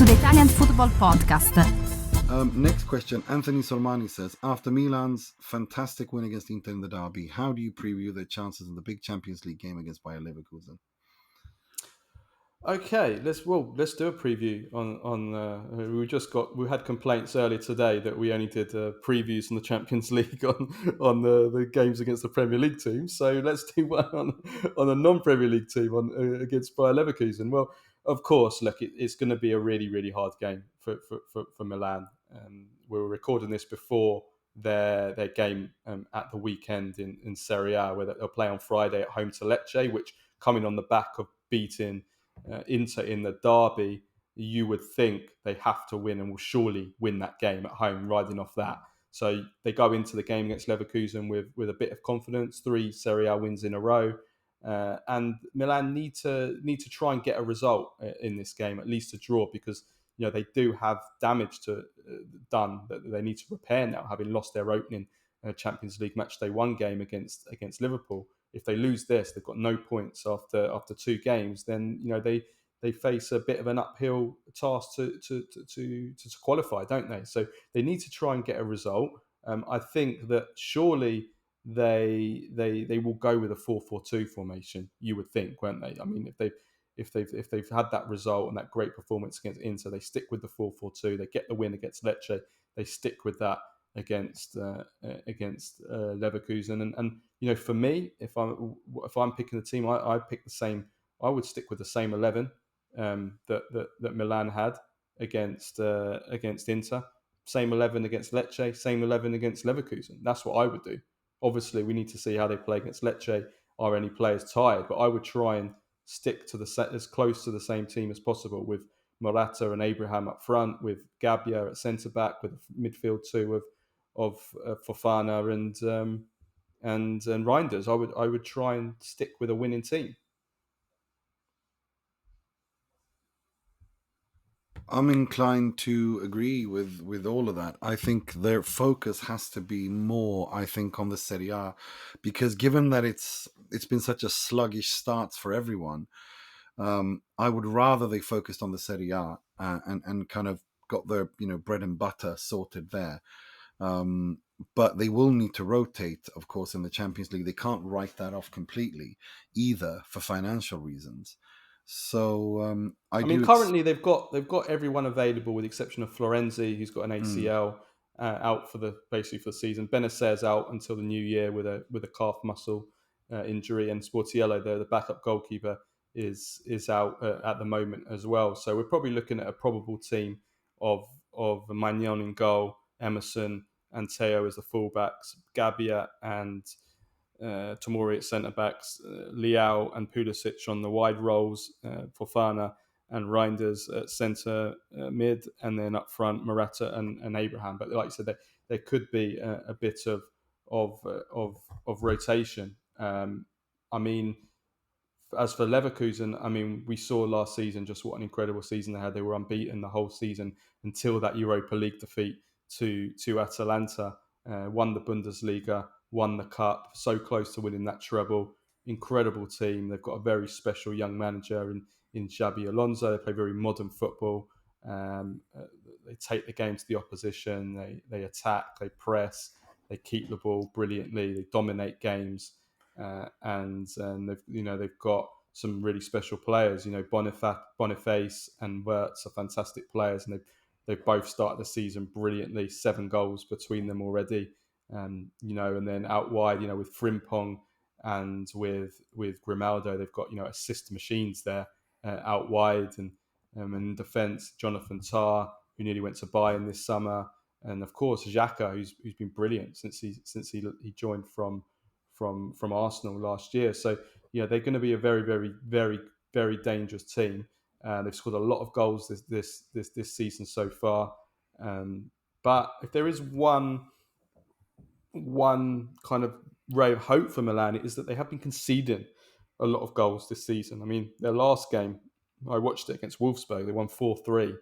the Italian Football Podcast. Next question. Anthony Sormani says, after Milan's fantastic win against Inter in the derby, how do you preview their chances in the big Champions League game against Bayer Leverkusen? Okay, let's do a preview on. We had complaints earlier today that we only did previews on the Champions League on the games against the Premier League teams. So let's do one on a non-Premier League team against Bayer Leverkusen. Well, of course, look, it's going to be a really, really hard game for Milan. We were recording this before their game at the weekend in Serie A, where they'll play on Friday at home to Lecce, which coming on the back of beating Inter in the derby, you would think they have to win and will surely win that game at home, riding off that. So they go into the game against Leverkusen with a bit of confidence, 3 Serie A wins in a row. And Milan need to try and get a result in this game, at least a draw, because they do have damage done that they need to repair now, having lost their opening Champions League matchday 1 game against Liverpool. If they lose this, they've got no points after 2 games. Then they face a bit of an uphill task to qualify, don't they? So they need to try and get a result. I think that surely they will go with a 4-4-2 formation. You would think, won't they? I mean, if they've had that result and that great performance against Inter, they stick with the 4-4-2. They get the win against Lecce. They stick with that against Leverkusen. And for me, if I'm picking the team, I pick the same. I would stick with the same 11 that Milan had against Inter. Same 11 against Lecce. Same 11 against Leverkusen. That's what I would do. Obviously, we need to see how they play against Lecce. Are any players tired? But I would try and stick to as close to the same team as possible, with Morata and Abraham up front, with Gabbia at centre back, with a midfield 2 of Fofana and Reinders. I would try and stick with a winning team. I'm inclined to agree with all of that. I think their focus has to be more, on the Serie A, because given that it's been such a sluggish start for everyone, I would rather they focused on the Serie A and kind of got their bread and butter sorted there. But they will need to rotate, of course, in the Champions League. They can't write that off completely either for financial reasons. So currently they've got everyone available with the exception of Florenzi, who's got an ACL out for the season. Bennacer's out until the new year with a calf muscle injury, and Sportiello, the backup goalkeeper, is out at the moment as well. So we're probably looking at a probable team of Maignan in goal, Emerson and Teo as the fullbacks, Gabbia and Tomori at centre-backs, Leao and Pulisic on the wide roles, Fofana and Reinders at centre mid, and then up front Morata and Abraham. But like I said, there could be a bit of rotation. I mean, as for Leverkusen, we saw last season just what an incredible season they had. They were unbeaten the whole season until that Europa League defeat to Atalanta, won the Bundesliga, won the cup, so close to winning that treble. Incredible team. They've got a very special young manager in Xabi Alonso. They play very modern football. They take the game to the opposition. They attack. They press. They keep the ball brilliantly. They dominate games, and they've got some really special players. Boniface and Wirtz are fantastic players, and they've both started the season brilliantly. 7 goals between them already. And then out wide, with Frimpong and with Grimaldo, they've got assist machines there out wide, and in defence, Jonathan Tah, who nearly went to Bayern this summer, and of course Xhaka, who's been brilliant since he joined from Arsenal last year. So they're going to be a very, very, very, very dangerous team. They've scored a lot of goals this season so far, but if there is one kind of ray of hope for Milan, it is that they have been conceding a lot of goals this season. I mean, their last game, I watched it against Wolfsburg, they won 4-3,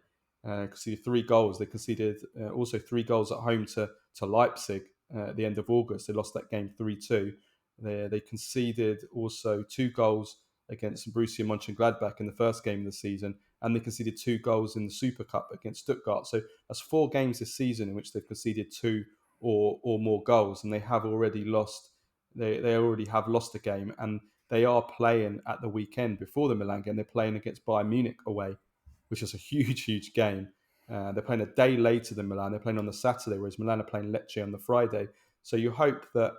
conceded 3 goals. They conceded also 3 goals at home to Leipzig at the end of August. They lost that game 3-2. They conceded also 2 goals against Borussia Mönchengladbach in the first game of the season, and they conceded 2 goals in the Super Cup against Stuttgart. So that's 4 games this season in which they've conceded 2 or more goals, and they have already lost. They already have lost a game, and they are playing at the weekend before the Milan game. They're playing against Bayern Munich away, which is a huge game. They're playing a day later than Milan. They're playing on the Saturday, whereas Milan are playing Lecce on the Friday. So you hope that,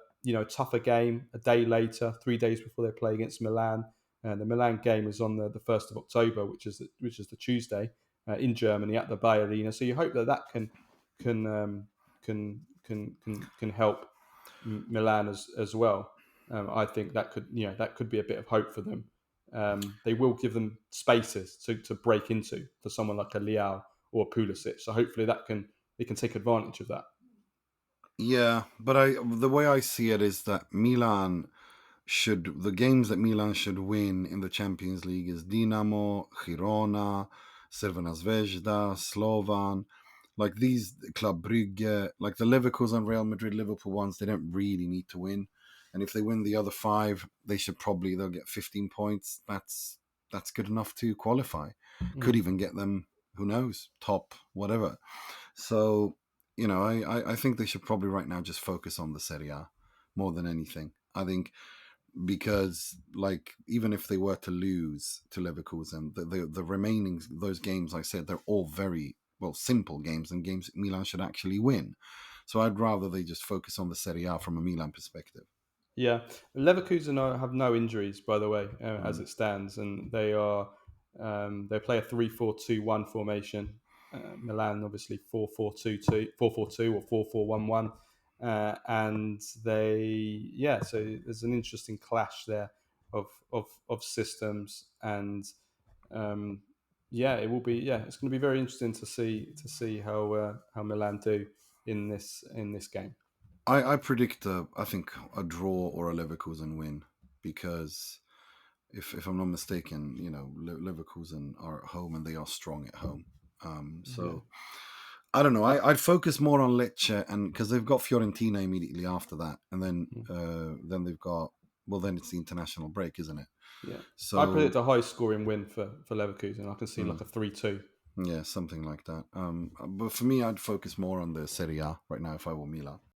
tougher game, a day later, 3 days before they play against Milan. The Milan game is on the 1st of October, which is the Tuesday in Germany at the BayArena. So you hope that can help Milan as well. I think that could be a bit of hope for them. They will give them spaces to break into for someone like a Leao or a Pulisic. So hopefully they can take advantage of that. Yeah, but the way I see it is that the games that Milan should win in the Champions League is Dinamo, Girona, Crvena Zvezda, Slovan, like these Club Brugge, like the Leverkusen, Real Madrid, Liverpool ones. They don't really need to win, and if they win the other 5, they'll get 15 points. That's good enough to qualify. Could even get them, who knows, top whatever. So, I think they should probably right now just focus on the Serie A more than anything. I think because, like, even if they were to lose to Leverkusen, the remaining, those games, I said, they're all very, simple games and games Milan should actually win. So I'd rather they just focus on the Serie A from a Milan perspective. Yeah, Leverkusen have no injuries, by the way, as it stands, and they play a 3-4-2-1 formation. Milan obviously 4-4-2-2, 4-4-2 or 4-4-1-1, and so there's an interesting clash there of systems, and it will be it's going to be very interesting to see how Milan do in this game. I predict I think a draw or a Leverkusen win, because if I'm not mistaken, Leverkusen are at home and they are strong at home. I don't know. I'd focus more on Lecce, and because they've got Fiorentina immediately after that, and then they've got, then it's the international break, isn't it? Yeah. So I predict a high scoring win for Leverkusen. I can see like a 3-2. Yeah, something like that. But for me, I'd focus more on the Serie A right now if I were Milan.